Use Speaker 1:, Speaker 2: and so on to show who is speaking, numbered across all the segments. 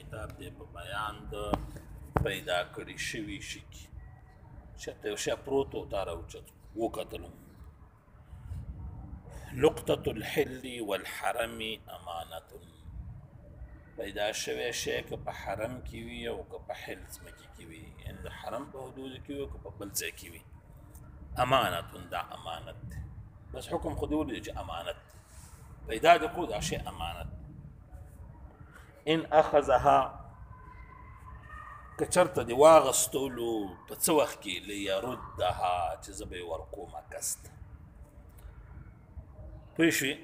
Speaker 1: کتاب دی په بیان د پیدا کړي شوي شي کې چېرته یو شی پروت و تا راوچت وکتلو لقطة الحل والحرم امانة پیدا شوی شی که په حرم کې وي او که په حل ځمکې کې وي یعنې د حرم په حدودو کې وي او که په بل ځای کې وي امانة دا امانت دی بس حکم خو دې ولید چې امانت پیدا د کړو دا شی امانت ان اخذها که چرته دې واغستلو په څه وخت کې لیردها چې زه به یې ورکومه کس ته پوه شوې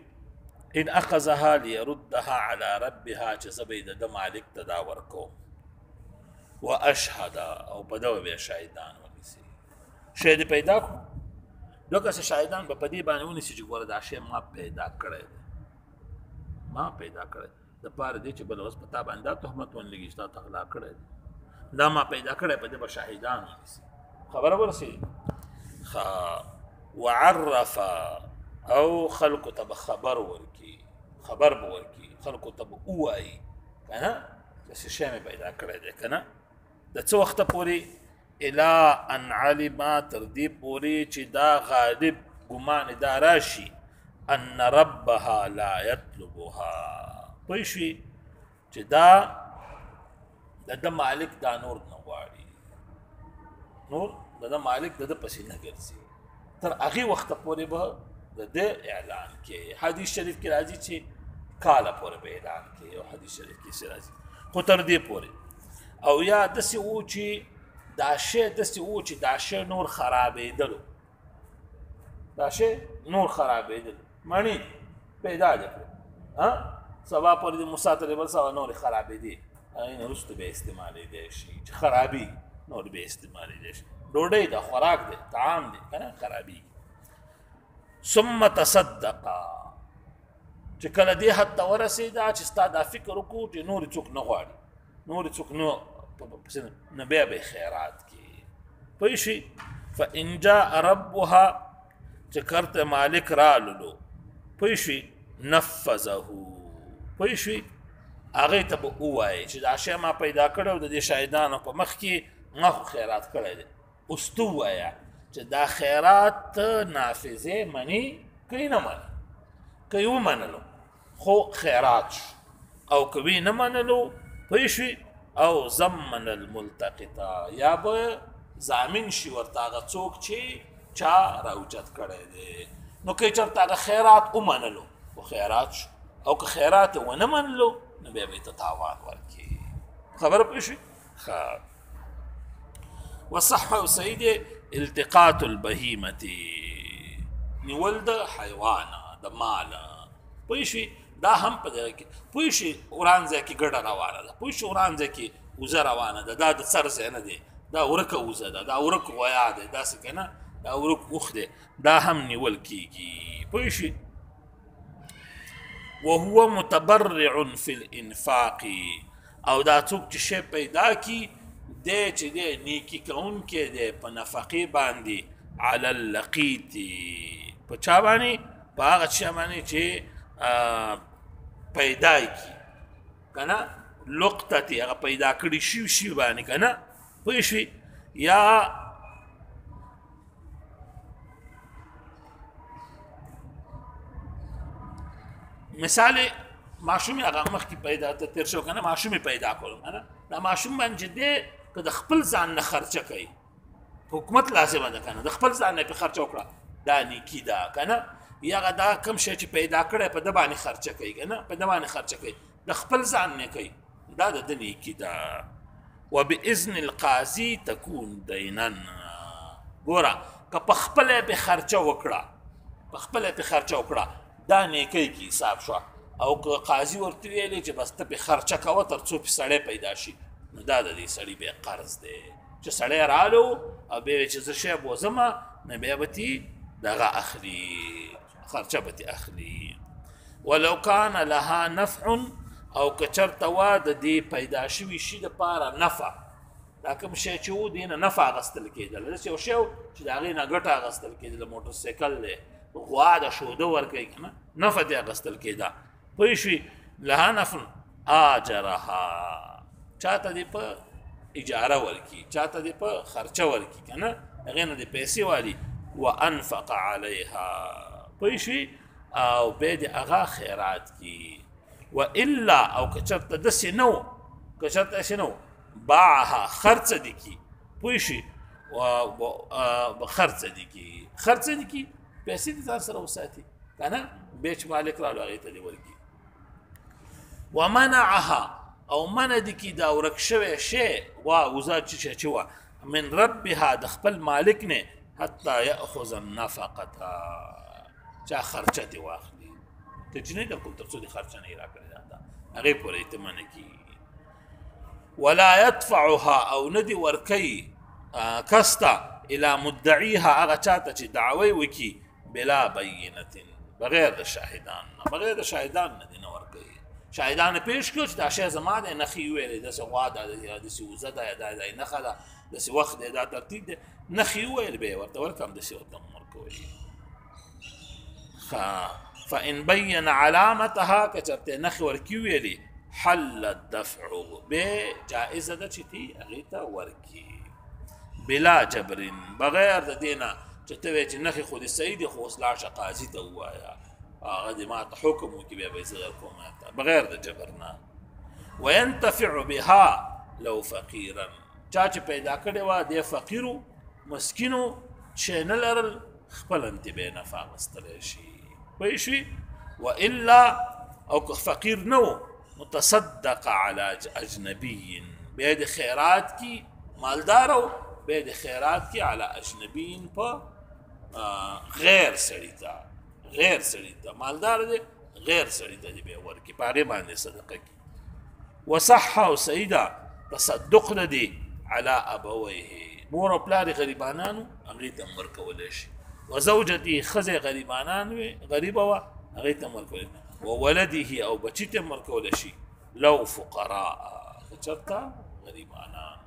Speaker 1: ان اخذها لیردها على ربها چې زه به یې د ده مالک ته دا ورکوم واشهد او په ده به بیا شاهدان ونیسي شی دې پیدا کړو دوه کسه شاهدان به په دې باندې ونیسي چې ګوره دا شی ما پیدا کړی دی ما پیدا کړی دپاره دی چې بله اوس په تا باندې دا تهمت ونلګي چې تا تغلا کړی دی دا ما پیدا کړی په دې به شاهدان ونیسي خبره ورسېږي وعرف او خلکو ته به خبر ورکي خبر به ورکي خلکو ته به ووایي که نه داسې شی مې پیدا کړی دی که نه د څه وخته پورې الا ان علما تر دې پورې چې دا غالب ګمان دا راشي ان ربها لا يطلبها پوه شوې چې دا د ده مالک دا نور نه غواړي نور د ده مالک د ده پسې نه ګرځي تر هغې وخته پورې به د ده اعلان کې حدیث شریف کې راځي چې کاله پورې به اعلان کې او حدیث شریف کې راځي خو تر دې پورې او یا داسې و چې دا شی داسې و چې دا شی نور خرابېدلو دا شی نور خرابېدلو مڼې پیدا دې کړو سبا پورې د موسی ته بل سبا نورې خرابېدې هغې نه وروسته بیا استعمالېدی شي چې خرابېږي نور بیا استعمالېدی شي ډوډۍ ده خوراک دی طعام دی که نه خرابېږي ثم تصدقا چې کله دې حد ته ورسېده چې ستا دا فکر وکړو چې نورې څوک نه غواړي نورې څوک نه بیا به خیرات کړي پوه شي فان جاء ربها چې کرته مالک راللو پوه شوې نفذه پوه شوې هغې ته به ووایي چې دا شی ما پیدا کړی او د دې شاهدانو په مخ کې ما خو خیرات کړی دی اوس ته ووایه چې دا خیرات نافظې مني که یې نه مني که یې ومنلو خو خیرات شو او که وی نه منلو پوه شوې او ضمن الملتقطه یا به ضامن شي ورته هغه څوک چې چا راوچت کړی دی نو که چېرته هغه خیرات ومنلو خو خیرات شو او که خیرات یې ونه منلو نو بیا به یې ته تاوان ورکړي خبره پوه شوې ښه وصح او صحیح دی التقاط البهیمة نیول د حیوانه د ماله پوه شوې دا هم په دغه کې پوه شي وران ځای کې ګډه روانه ده پوه شي وران ځای کې وزه روانه ده دا د سر ځای نه دی دا ورکه وزه ده دا ورک غویا دی داسې که نه دا ورک اوښ دی دا هم نیول کېږي پوه شي وهو متبرع فی الانفاق او دا څوک چې شی پیدا کي دی چې دی نیکي کوونکی دی په نفقې باندې علی اللقیت په چا باندې په هغه چا باندې چې پیدا کی که نه لقطتې هغه پیدا کړي شوي شي باندې که نه پوه شوې یا مثال ماشوم هغه مخکې پیدا ته تېر شو که نه ماشوم یې پیدا کړو که نه دا ماشوم باندې چې دی که د خپل ځان نه خرچه کوي حکومت لازمه ده که نه د خپل ځان نه پې خرچه وکړه دا نیکي ده که نه یا هغه دا کوم شی چې پیدا کړی په ده باندې خرچه کوي که نه په ده باندې خرچه کوي د خپل ځان نه کوي دا د ده نیکي ده وباذن القاضي تكون دینا ګوره که په خپله پې خرچه وکړه په خپله پې خرچه وکړه دا نیکۍ کې حساب شوه او که قاضي ورته ویلې چې بس ته پې خرچه کوه تر څو پې سړی پیدا شي نو دا د دې سړي بیا قرض دی چې سړی رالو او بیا چې زه شی بوځمه نو بیا به تي دغه اخلي خرچه به تي اخلي ولو کان لها نفع او که چېرته وه د دې پیدا شوي شي دپاره نفع دا کوم شی چې و دې نه نفع اخیستل کېدله داسې یو شی و چې د هغې نه ګټه اخیستل کېدله موټرسایکل دی غوا د شوده ورکوي که نه نفع دې اخیستل کېده پوه شوې لها نفع آجرها چاته دې په اجاره ورکی چاته دې په خرچه ورکی کنه هغه نه دې پیسې والی وانفق عليها پېښې او به دې هغه خیرات کی والا او کچرته دسې نو کچرته شې نو باعها خرڅ دې کی پېښې و خرڅ دې کی خرڅ دې کی پیسې دې ځان سره وساتي کنه بیچ مالک را لغې ته دې ورکی ومنعها او منع دي کی دا ورک شوی شی وا وزاد چې وا من ربها د خپل مالک نه حتى ياخذ النفقه چا خرچه دی واخلي ته چې نه کوم تر څو دي خرچه نه راکړي دا هغه پورې ته منع کی ولا يدفعها او ندي ورکی کستا الى مدعيها هغه چاته چې دعوی وکي بلا بینه بغیر د شاهدان بغیر د شاهدان نه دي نه ورکی شاهدان پیش کړ چې دا شی زما د نخي ویلې د سغوا د سوزه د نخه د س وخت د ترتیب د نخي ویل به ورته ورکم د سی وته مرکوي فان بين علامتها كتبت نخي ورکی ویلې حل الدفع به جائزه د چتی اغیتا ورکی بلا جبر بغیر د دینه چې ته چې نخي خو د سید خو اصلاح قاضي ته وایا هغه دې ما ته حکم وکړي بیا به زه کوم بغیر د جبر نه وينتفع بها لو فقيرا چا چې پیدا کړي وا د فقیرو مسکینو چې نه لرل خپل انتبه نفع مستل شي وای شي والا او فقیر نو متصدق على اجنبي به د خیرات کی مالدارو به د خیرات کی على اجنبي په غیر سړی غیر سړی ته مالدار دی غیر سړی ته دی به ورکی پاره باندې صدقه کی وصح او سیدا تصدق لدی على ابويه مور او پلار غریبانانو هغه ته ورکول شي وزوجتي خزه غریبانان غریبه وا هغه ته ورکول وولده او بچی ته ورکول شي لو فقراء چرتا غریبانان